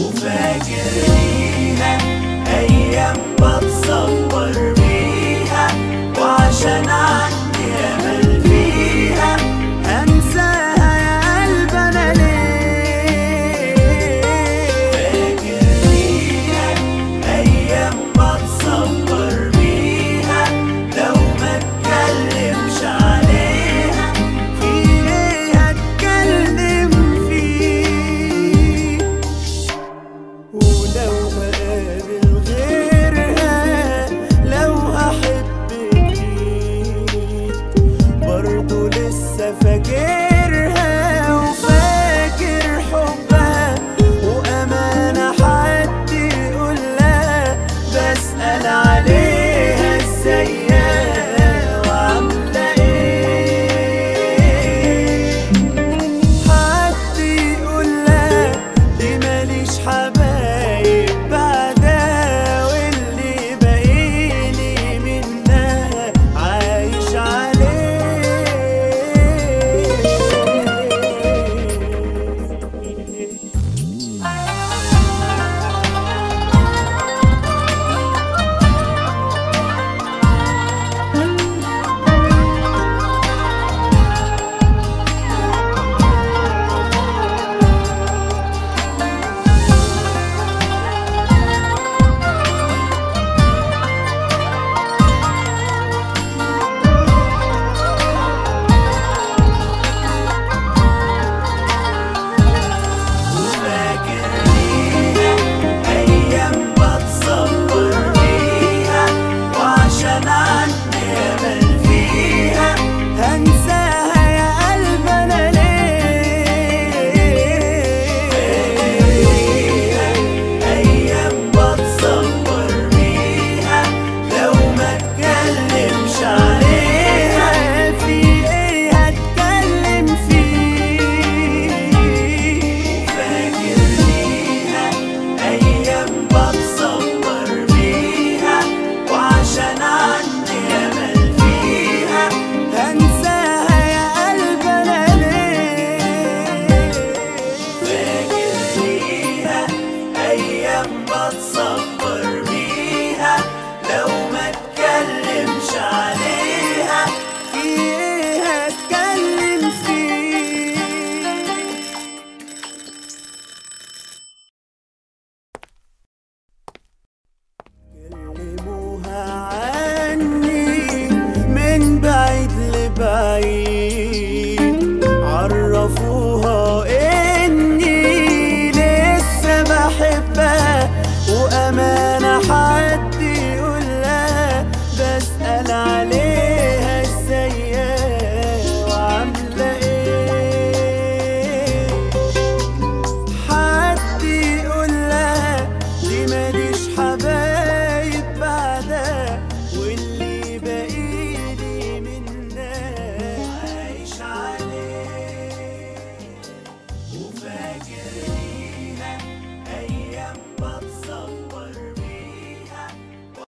وفاكر ليها أيام بتصور بيها، وعشان عندي أمل فيها هنساها يا قلب أنا ليه؟ فاكر ليها أيام بتصور بيها، لو ما اتكلمش عليها في ايه هتكلم فيه؟ ولو هقابل غيرها، لو هحب جديد، برضو لسه فاكرها وفاكر حبها، وأمانة حد يقولها بسأل عليها ازيها وعاملة ايه. حد يقولها دي ماليش حبايب بعدها، واللي باقيلي منها عايش عليه. وفاكر ليها أيام بتصور بيها، وعشان عندي أمل فيها هنساها يا قلب أنا ليه؟ فاكر ليها أيام بتصور بيها، لو ما اتكلمش عليها في ايه هتكلم فيه؟ وفاكر ليها أيام بتصور بيها، وعشان عندي أمل فيها هنساها يا قلب أنا ليه؟ فاكر ليها أيام بتصور